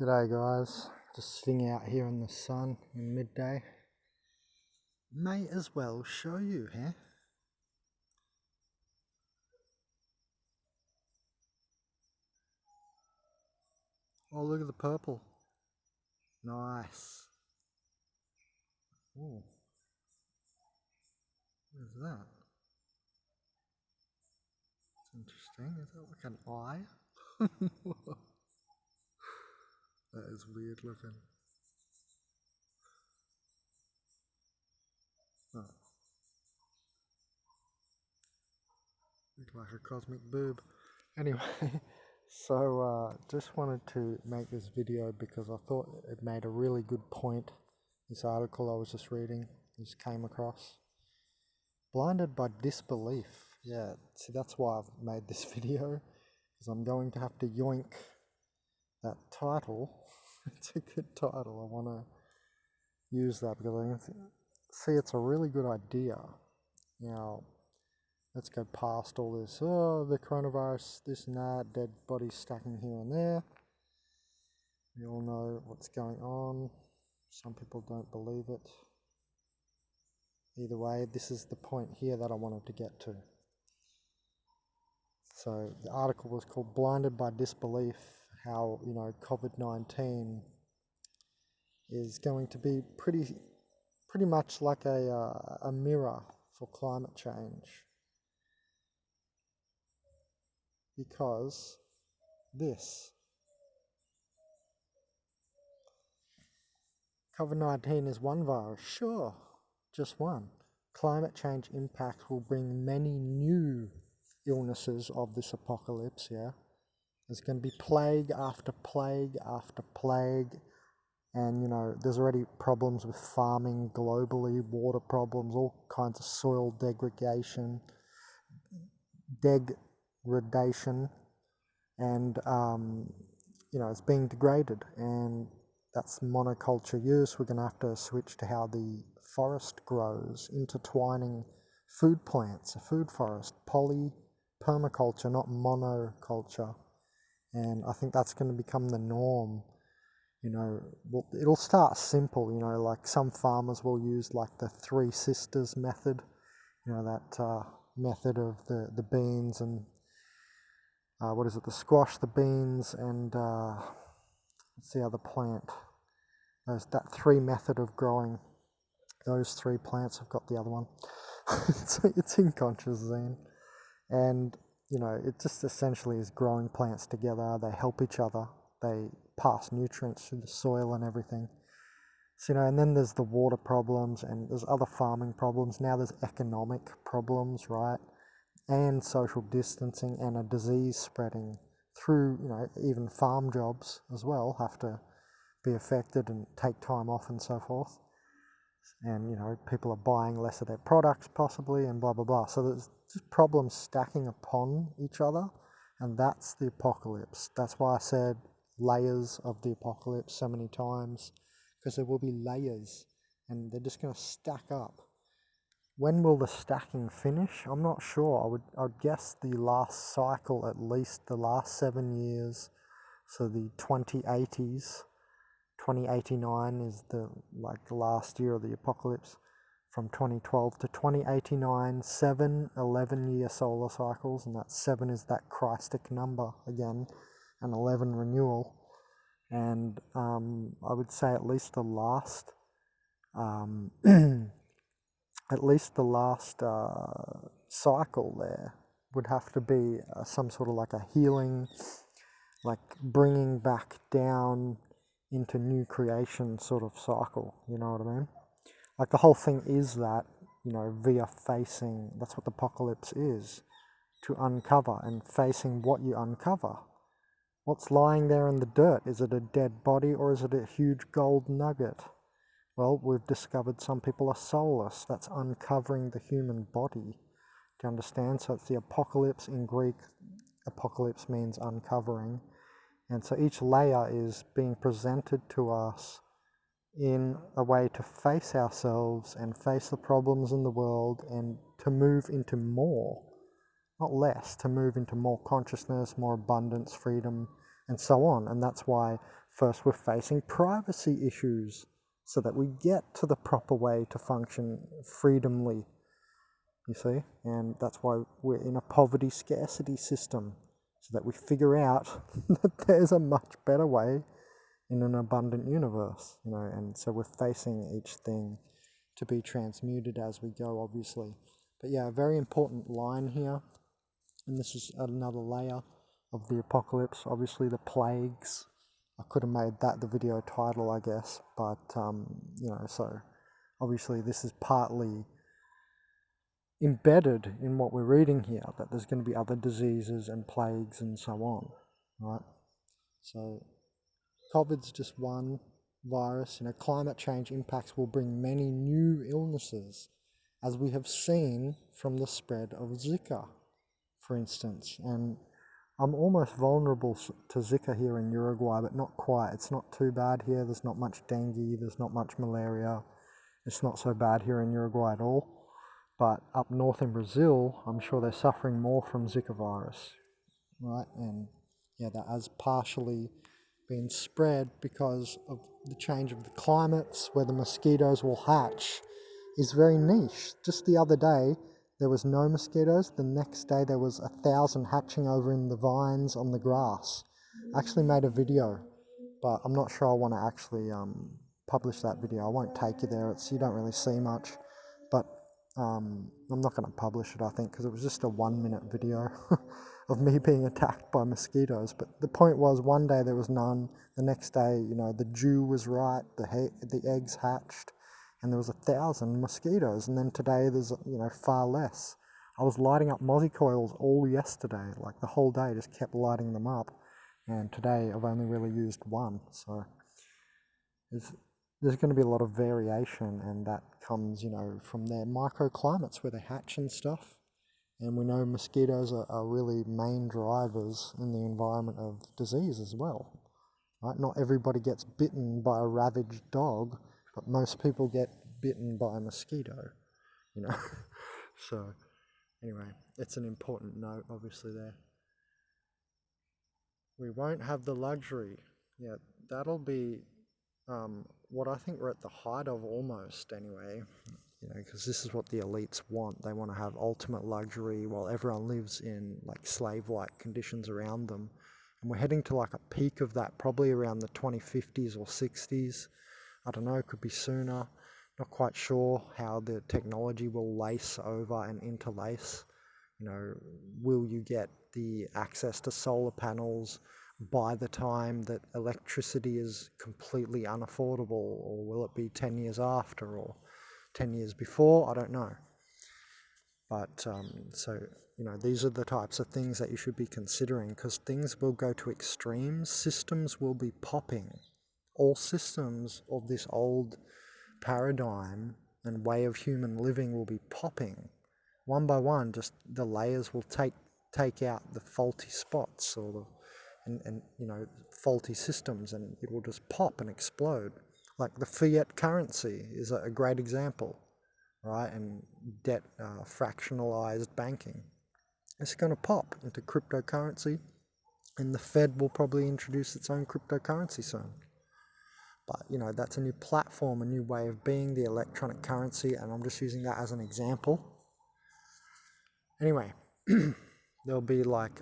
G'day guys, just sitting out here in the sun in midday. May as well show you, huh? Oh, look at the purple. Nice. Oh, what is that? It's interesting. Is that like an eye? That is weird looking. Oh, look like a cosmic boob. Anyway, so just wanted to make this video because I thought it made a really good point. This article I was just reading, just came across. Blinded by disbelief. Yeah, see, that's why I've made this video, because I'm going to have to yoink that title. It's a good title. I want to use that because I see it's a really good idea. Now, let's go past all this, the coronavirus, this and that, dead bodies stacking here and there. We all know what's going on. Some people don't believe it. Either way, this is the point here that I wanted to get to. So the article was called Blinded by Disbelief, how, COVID-19 is going to be pretty much like a mirror for climate change. Because this COVID-19 is one virus, sure, just one. Climate change impacts will bring many new illnesses of this apocalypse, yeah. There's going to be plague after plague after plague, and there's already problems with farming globally, water problems, all kinds of soil degradation, and it's being degraded, and that's monoculture use. We're going to have to switch to how the forest grows, intertwining food plants, a food forest, permaculture, not monoculture. And I think that's going to become the norm. It'll start simple, like some farmers will use like the Three Sisters method, that method of the beans and, the squash, the beans, and what's the other plant? That three method of growing. Those three plants have got the other one. It's in Consciousine. And, it just essentially is growing plants together. They help each other. They pass nutrients through the soil and everything. So, and then there's the water problems, and there's other farming problems. Now there's economic problems, right? And social distancing and a disease spreading through, even farm jobs as well have to be affected and take time off and so forth. And, people are buying less of their products possibly, and blah, blah, blah. So there's just problems stacking upon each other, and that's the apocalypse. That's why I said layers of the apocalypse so many times, because there will be layers, and they're just going to stack up. When will the stacking finish? I'm not sure. I'd guess the last cycle, at least the last 7 years, so the 2080s. 2089 is the last year of the apocalypse. From 2012 to 2089, 7 11-year solar cycles, and that 7 is that Christic number again, and 11 renewal. And I would say at least the last cycle there would have to be some sort of like a healing, like bringing back down into new creation sort of cycle, you know what I mean? Like the whole thing is that, via facing, that's what the apocalypse is, to uncover, and facing what you uncover. What's lying there in the dirt? Is it a dead body, or is it a huge gold nugget? Well, we've discovered some people are soulless. That's uncovering the human body. Do you understand? So it's the apocalypse. In Greek, apocalypse means uncovering. And so each layer is being presented to us in a way to face ourselves and face the problems in the world, and to move into more, not less, to move into more consciousness, more abundance, freedom, and so on. And that's why First, we're facing privacy issues so that we get to the proper way to function freedomly, you see? And that's why we're in a poverty scarcity system, so that we figure out that there's a much better way in an abundant universe, you know, and so we're facing each thing to be transmuted as we go, obviously. But yeah, a very important line here, and this is another layer of the apocalypse, obviously the plagues. I could have made that the video title, I guess, but, you know, so obviously this is partly embedded in what we're reading here, that there's going to be other diseases and plagues and so on, right? So COVID's just one virus. You know, climate change impacts will bring many new illnesses, as we have seen from the spread of Zika, for instance. And I'm almost vulnerable to Zika here in Uruguay, but not quite. It's not too bad here. There's not much dengue. There's not much malaria. It's not so bad here in Uruguay at all. But up north in Brazil, I'm sure they're suffering more from Zika virus, right? And yeah, that has partially been spread because of the change of the climates, where the mosquitoes will hatch, is very niche. Just the other day, there was no mosquitoes. The next day, there was 1,000 hatching over in the vines on the grass. I actually made a video, but I'm not sure I want to actually publish that video. I won't take you there. You don't really see much, but I'm not going to publish it, I think, because it was just a 1-minute video of me being attacked by mosquitoes. But the point was, one day there was none. The next day, you know, the dew was right, the eggs hatched, and there was 1,000 mosquitoes. And then today there's, you know, far less. I was lighting up mozzie coils all yesterday, like the whole day, just kept lighting them up. And today I've only really used one. So there's going to be a lot of variation, and that comes, you know, from their microclimates where they hatch and stuff. And we know mosquitoes are really main drivers in the environment of disease as well, right? Not everybody gets bitten by a ravaged dog, but most people get bitten by a mosquito, you know. So anyway, it's an important note, obviously, there. We won't have the luxury. Yeah, that'll be what I think we're at the height of, almost, anyway. You know, because this is what the elites want. They want to have ultimate luxury while everyone lives in like slave-like conditions around them. And we're heading to like a peak of that probably around the 2050s or 60s. I don't know, it could be sooner. Not quite sure how the technology will lace over and interlace. You know, will you get the access to solar panels by the time that electricity is completely unaffordable, or will it be 10 years after, or 10 years before? I don't know. But so, you know, these are the types of things that you should be considering, because things will go to extremes. Systems will be popping. All systems of this old paradigm and way of human living will be popping. One by one, just the layers will take out the faulty spots, or the and you know, faulty systems, and it will just pop and explode. Like the fiat currency is a great example, right? And debt fractionalized banking. It's going to pop into cryptocurrency, and the Fed will probably introduce its own cryptocurrency soon. But, you know, that's a new platform, a new way of being, the electronic currency, and I'm just using that as an example. Anyway, there'll be like,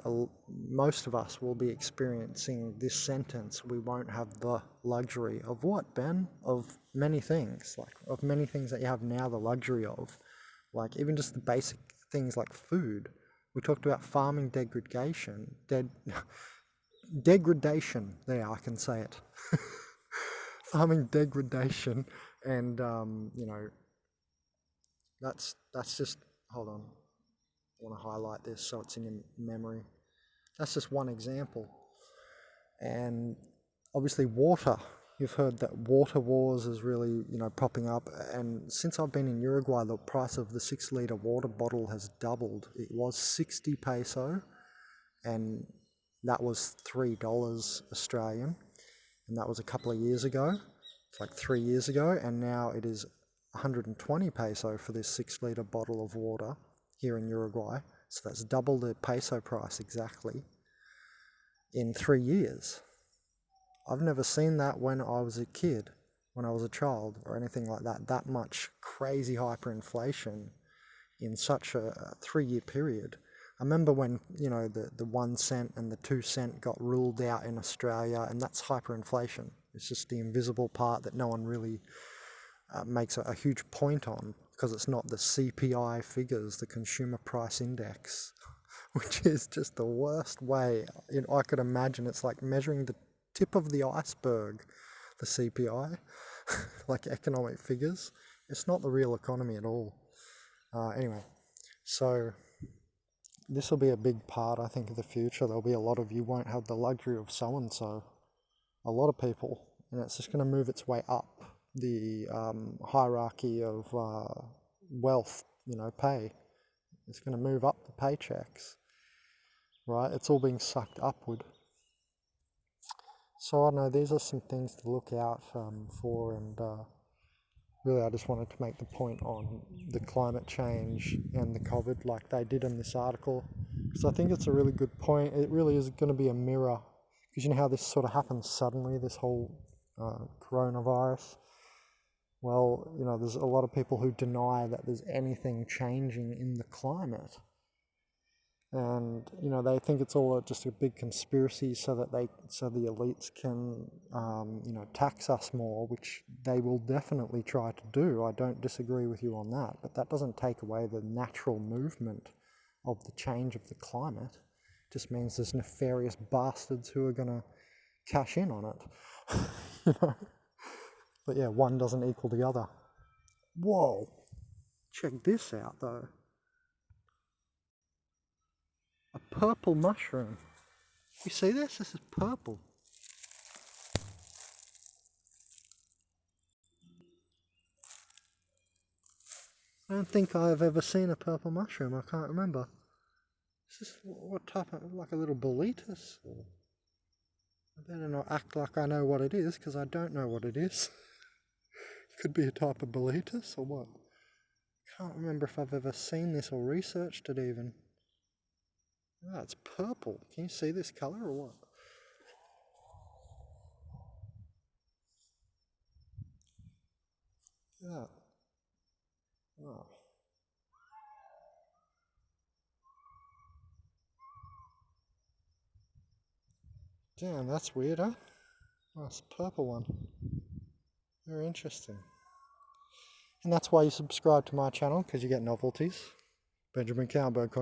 most of us will be experiencing this sentence: we won't have the luxury of what, Ben? Of many things, like of many things that you have now the luxury of, like even just the basic things like food. We talked about farming degradation, degradation, there, I can say it. Farming degradation, and you know, that's just, hold on, I want to highlight this so it's in your memory. That's just one example. And obviously water, you've heard that water wars is really, you know, popping up. And since I've been in Uruguay, the price of the 6-litre water bottle has doubled. It was 60 peso, and that was $3 Australian. And that was a couple of years ago. It's like 3 years ago. And now it is 120 peso for this 6-litre bottle of water here in Uruguay. So that's double the peso price exactly in 3 years. I've never seen that when I was a kid, when I was a child, or anything like that. That much crazy hyperinflation in such a 3-year period. I remember when, the 1 cent and the 2 cent got ruled out in Australia, and that's hyperinflation. It's just the invisible part that no one really makes a huge point on, because it's not the CPI figures, the Consumer Price Index, which is just the worst way I could imagine. It's like measuring the tip of the iceberg, the CPI, like economic figures. It's not the real economy at all. Anyway, so this will be a big part, I think, of the future. There'll be a lot of you won't have the luxury of so-and-so. A lot of people, and it's just going to move its way up the hierarchy of wealth, pay. It's going to move up the paychecks, right? It's all being sucked upward. So I don't know, these are some things to look out for, and really I just wanted to make the point on the climate change and the COVID like they did in this article, because I think it's a really good point. It really is going to be a mirror, because you know how this sort of happens suddenly, this whole coronavirus. Well, there's a lot of people who deny that there's anything changing in the climate. And, they think it's all just a big conspiracy so the elites can, tax us more, which they will definitely try to do. I don't disagree with you on that, but that doesn't take away the natural movement of the change of the climate. It just means there's nefarious bastards who are going to cash in on it. But yeah, one doesn't equal the other. Whoa, check this out though. A purple mushroom. You see this? This is purple. I don't think I've ever seen a purple mushroom. I can't remember. Is this what type of, like a little boletus? I better not act like I know what it is, because I don't know what it is. Could be a type of boletus or what? Can't remember if I've ever seen this or researched it even. Ah, it's purple. Can you see this colour or what? Yeah. Oh. Damn, that's weird, huh? Oh, it's a purple one. Very interesting. And that's why you subscribe to my channel, because you get novelties. Benjamin Cowbird.